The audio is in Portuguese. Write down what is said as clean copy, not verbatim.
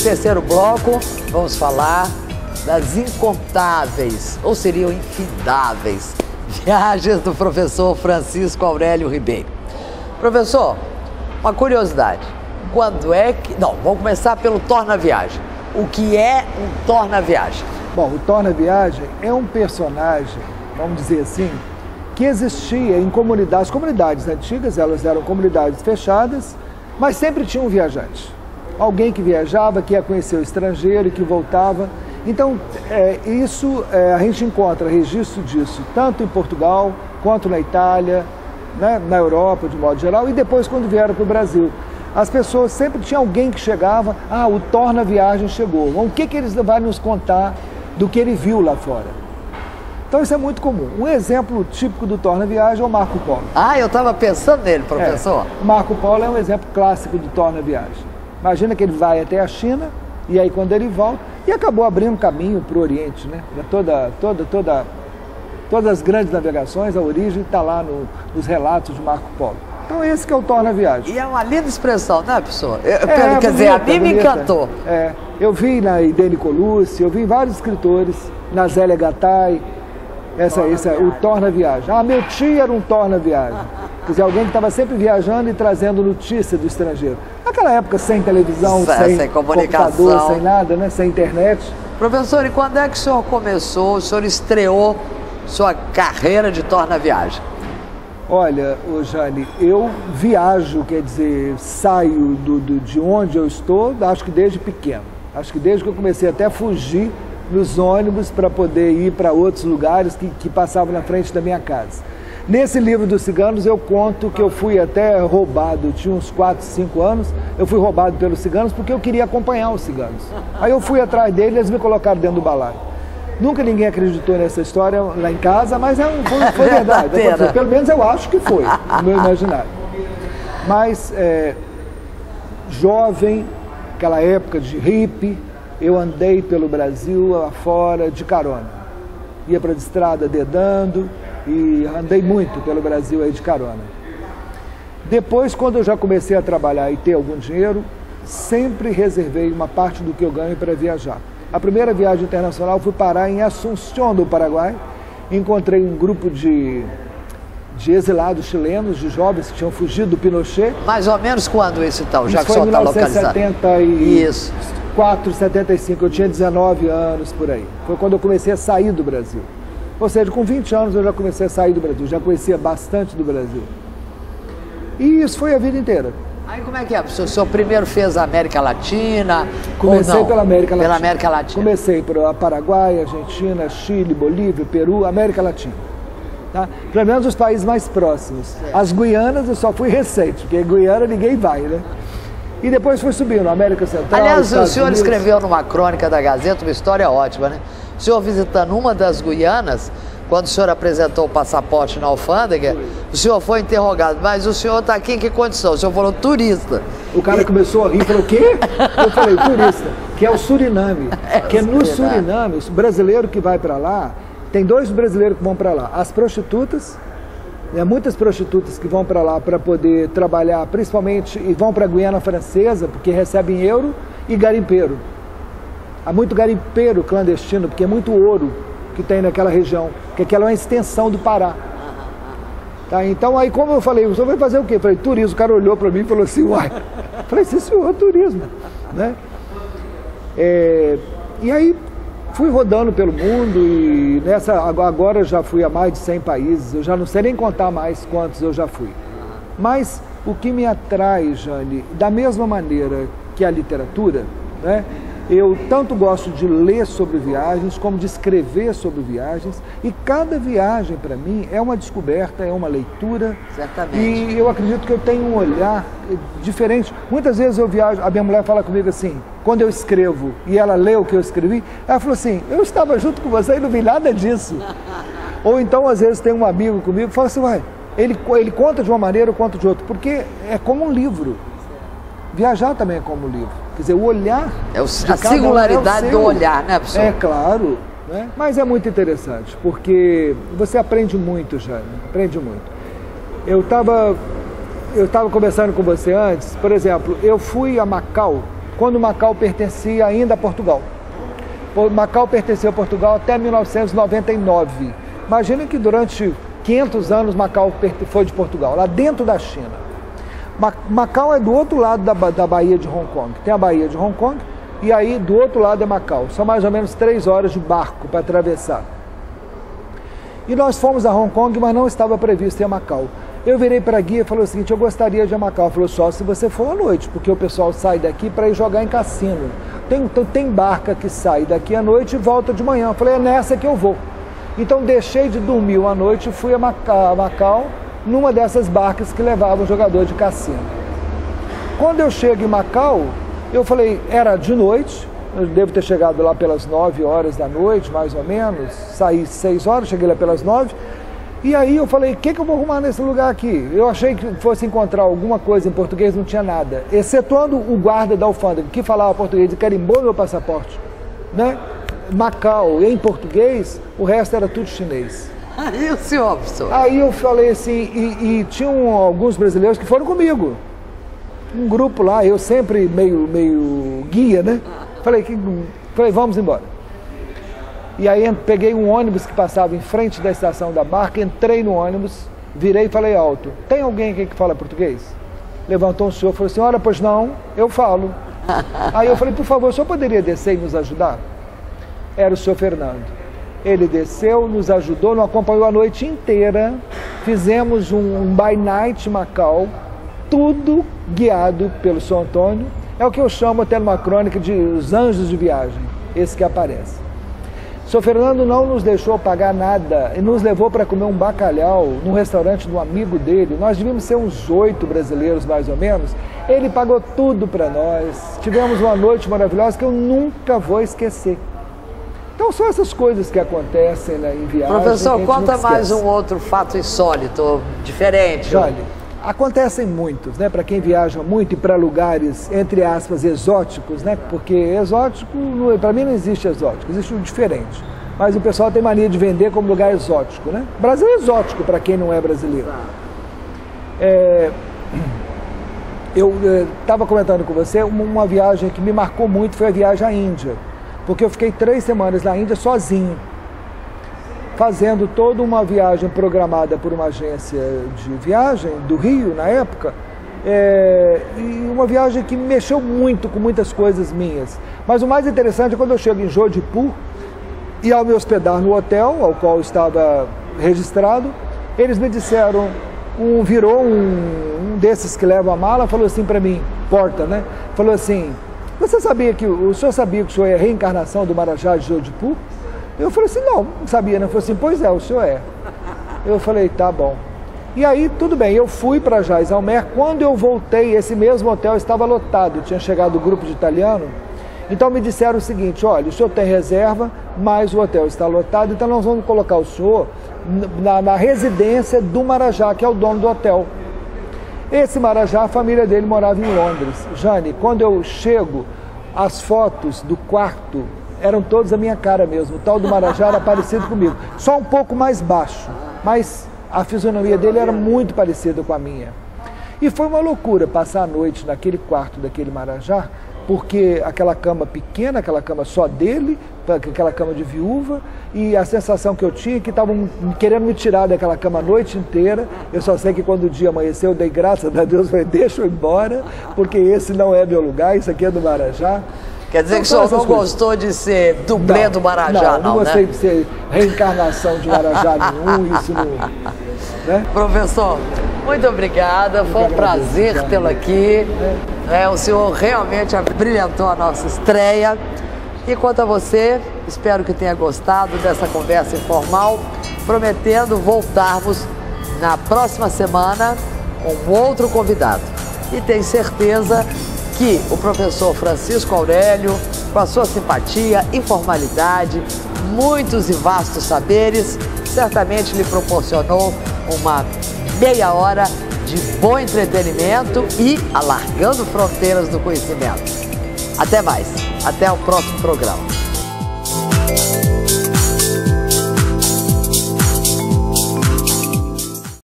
terceiro bloco, vamos falar das incontáveis, ou seriam infindáveis, viagens do professor Francisco Aurélio Ribeiro. Professor, uma curiosidade. Quando é que... Não, vamos começar pelo torna-viagem. O que é um torna-viagem? Bom, o torna-viagem é um personagem, vamos dizer assim, que existia em comunidades. As comunidades antigas, elas eram comunidades fechadas, mas sempre tinha um viajante. Alguém que viajava, que ia conhecer o estrangeiro e que voltava. Então, a gente encontra registro disso, tanto em Portugal, quanto na Itália, né, na Europa, de modo geral, e depois quando vieram para o Brasil. As pessoas sempre tinha alguém que chegava, o torna-viagem chegou. O que eles vão nos contar do que ele viu lá fora? Então isso é muito comum. Um exemplo típico do torna-viagem é o Marco Polo. Eu estava pensando nele, professor. O Marco Polo é um exemplo clássico do torna-viagem. Imagina que ele vai até a China, e aí quando ele volta, e acabou abrindo caminho para o Oriente, né? Todas as grandes navegações, a origem está lá nos relatos de Marco Polo. Então esse que é o torna-viagem. E é uma linda expressão, né, professor? Quer dizer, a mim me encantou. Eu vi na Idene Colucci, eu vi vários escritores, na Zélia Gattai, o torna-viagem. Meu tio era um torna-viagem. Quer dizer, alguém que estava sempre viajando e trazendo notícia do estrangeiro. Naquela época, sem televisão, sem comunicação, computador, sem nada, né? Sem internet. Professor, e quando é que o senhor começou, o senhor estreou sua carreira de torna-viagem? Olha, Jane, eu viajo, quer dizer, saio de onde eu estou, acho que desde pequeno. Acho que desde que eu comecei até a fugir nos ônibus para poder ir para outros lugares que passavam na frente da minha casa. Nesse livro dos ciganos eu conto que eu fui até roubado, eu tinha uns 4, 5 anos, eu fui roubado pelos ciganos porque eu queria acompanhar os ciganos. Aí eu fui atrás deles e eles me colocaram dentro do balaio. Nunca ninguém acreditou nessa história lá em casa, mas foi verdade. Pelo menos eu acho que foi, no meu imaginário. Mas, jovem, aquela época de hippie, eu andei pelo Brasil afora de carona. Ia para a estrada dedando e andei muito pelo Brasil aí de carona. Depois, quando eu já comecei a trabalhar e ter algum dinheiro, sempre reservei uma parte do que eu ganho para viajar. A primeira viagem internacional fui parar em Assunção do Paraguai. Encontrei um grupo de exilados chilenos, de jovens que tinham fugido do Pinochet. Mais ou menos quando esse tal, já que o senhor está localizado? Isso. 74, 75, eu tinha 19 anos por aí. Foi quando eu comecei a sair do Brasil. Ou seja, com 20 anos eu já comecei a sair do Brasil, já conhecia bastante do Brasil. E isso foi a vida inteira. Aí como é que é? O senhor primeiro fez a América Latina? Comecei pela América Latina. Pela América Latina. Comecei por Paraguai, Argentina, Chile, Bolívia, Peru, América Latina. Tá? Pelo menos os países mais próximos. As Guianas eu só fui recente, porque Guiana ninguém vai, né? E depois fui subindo, América Central. Aliás, o senhor escreveu numa crônica da Gazeta uma história ótima, né? O senhor visitando uma das Guianas, quando o senhor apresentou o passaporte na alfândega, o senhor foi interrogado, mas o senhor está aqui em que condição? O senhor falou turista. O cara começou a rir e falou, o quê? Eu falei, turista, que é o Suriname. Que no Suriname, o brasileiro que vai para lá, tem 2 brasileiros que vão para lá. As prostitutas, muitas prostitutas que vão para lá para poder trabalhar, principalmente, e vão para a Guiana Francesa, porque recebem euro, e garimpeiro. Há muito garimpeiro clandestino, porque é muito ouro que tem naquela região, que aquela é uma extensão do Pará. Tá? Então, aí como eu falei, o senhor vai fazer o quê? Eu falei, turismo. O cara olhou para mim e falou assim, uai. Eu falei, sim senhor, turismo. Né? E aí fui rodando pelo mundo e agora eu já fui a mais de 100 países, eu já não sei nem contar mais quantos eu já fui. Mas o que me atrai, Jane, da mesma maneira que a literatura, né? Eu tanto gosto de ler sobre viagens, como de escrever sobre viagens, e cada viagem, para mim, é uma descoberta, é uma leitura. Certamente. E eu acredito que eu tenho um olhar diferente. Muitas vezes eu viajo, a minha mulher fala comigo assim, quando eu escrevo e ela lê o que eu escrevi, ela falou assim, eu estava junto com você e não vi nada disso. Ou então, às vezes, tem um amigo comigo que fala assim, uai, ele conta de uma maneira, eu conto de outra, porque é como um livro. Viajar também é como um livro. Quer dizer, o olhar... a singularidade do olhar, né, professor? É claro, né? Mas é muito interessante, porque você aprende muito, Jane, aprende muito. Eu estava conversando com você antes, por exemplo, eu fui a Macau quando Macau pertencia ainda a Portugal. Macau pertenceu a Portugal até 1999. Imagina que durante 500 anos Macau foi de Portugal, lá dentro da China. Macau é do outro lado da Baía de Hong Kong. Tem a Baía de Hong Kong e aí do outro lado é Macau. São mais ou menos 3 horas de barco para atravessar. E nós fomos a Hong Kong, mas não estava previsto ir a Macau. Eu virei para a guia e falei o seguinte, eu gostaria de ir a Macau. Ela falou, só se você for à noite, porque o pessoal sai daqui para ir jogar em cassino. Tem barca que sai daqui à noite e volta de manhã. Eu falei, é nessa que eu vou. Então deixei de dormir uma noite e fui a Macau, numa dessas barcas que levavam jogador de cassino. Quando eu chego em Macau, eu falei, era de noite, eu devo ter chegado lá pelas 9 horas da noite, mais ou menos, saí 6 horas, cheguei lá pelas 9, e aí eu falei, o que eu vou arrumar nesse lugar aqui? Eu achei que fosse encontrar alguma coisa em português, não tinha nada, excetuando o guarda da alfândega, que falava português e carimbou meu passaporte, né? Macau, em português, o resto era tudo chinês. Aí o senhor, professor? Aí eu falei assim, e tinham alguns brasileiros que foram comigo, um grupo lá, eu sempre meio guia, né? Falei, vamos embora. E aí peguei um ônibus que passava em frente da estação da barca, entrei no ônibus, virei e falei alto, tem alguém aqui que fala português? Levantou um senhor e falou assim, olha, pois não, eu falo. Aí eu falei, por favor, o senhor poderia descer e nos ajudar? Era o senhor Fernando. Ele desceu, nos ajudou, nos acompanhou a noite inteira, fizemos um by night em Macau, tudo guiado pelo São Antônio. É o que eu chamo até numa crônica de os anjos de viagem, esse que aparece. O senhor Fernando não nos deixou pagar nada e nos levou para comer um bacalhau num restaurante do amigo dele. Nós devíamos ser uns 8 brasileiros, mais ou menos. Ele pagou tudo para nós. Tivemos uma noite maravilhosa que eu nunca vou esquecer. Então são essas coisas que acontecem, né, em viagem. Professor, conta mais um outro fato insólito, diferente. Olha, acontecem muitos, né, para quem viaja muito e para lugares, entre aspas, exóticos, né, porque exótico, para mim não existe exótico, existe o diferente. Mas o pessoal tem mania de vender como lugar exótico, né? Brasil é exótico para quem não é brasileiro. Eu estava comentando com você, uma viagem que me marcou muito foi a viagem à Índia, porque eu fiquei 3 semanas na Índia sozinho, fazendo toda uma viagem programada por uma agência de viagem do Rio, na época, e uma viagem que mexeu muito com muitas coisas minhas. Mas o mais interessante é quando eu chego em Jodhpur e ao me hospedar no hotel ao qual estava registrado, eles me disseram, virou um desses que leva a mala, falou assim para mim, porta, né? Falou assim, o senhor sabia que o senhor é a reencarnação do Marajá de Jodhpur? Eu falei assim, não sabia, não. Ele falou assim, pois é, o senhor é. Eu falei, tá bom. E aí, tudo bem, eu fui para Jaisalmer. Quando eu voltei, esse mesmo hotel estava lotado, tinha chegado um grupo de italiano. Então me disseram o seguinte, olha, o senhor tem reserva, mas o hotel está lotado, então nós vamos colocar o senhor na residência do Marajá, que é o dono do hotel. Esse Marajá, a família dele morava em Londres. Jane, quando eu chego, as fotos do quarto eram todas a minha cara mesmo. O tal do Marajá era parecido comigo. Só um pouco mais baixo, mas a fisionomia dele era muito parecida com a minha. E foi uma loucura passar a noite naquele quarto daquele Marajá, porque aquela cama pequena, aquela cama só dele, aquela cama de viúva, e a sensação que eu tinha é que estavam querendo me tirar daquela cama a noite inteira. Eu só sei que quando o dia amanheceu, eu dei graças a Deus, falei, deixa eu ir embora, porque esse não é meu lugar, isso aqui é do Marajá. Quer dizer que o senhor não gostou de ser dublê do Marajá, não gostei de ser reencarnação de Marajá nenhum, isso não... Né? Professor, muito obrigada, foi um prazer tê-lo aqui. O senhor realmente brilhantou a nossa estreia. E quanto a você, espero que tenha gostado dessa conversa informal, prometendo voltarmos na próxima semana com outro convidado. E tenho certeza que o professor Francisco Aurélio, com a sua simpatia, informalidade, muitos e vastos saberes, certamente lhe proporcionou uma meia hora de bom entretenimento e alargando fronteiras do conhecimento. Até mais, até o próximo programa.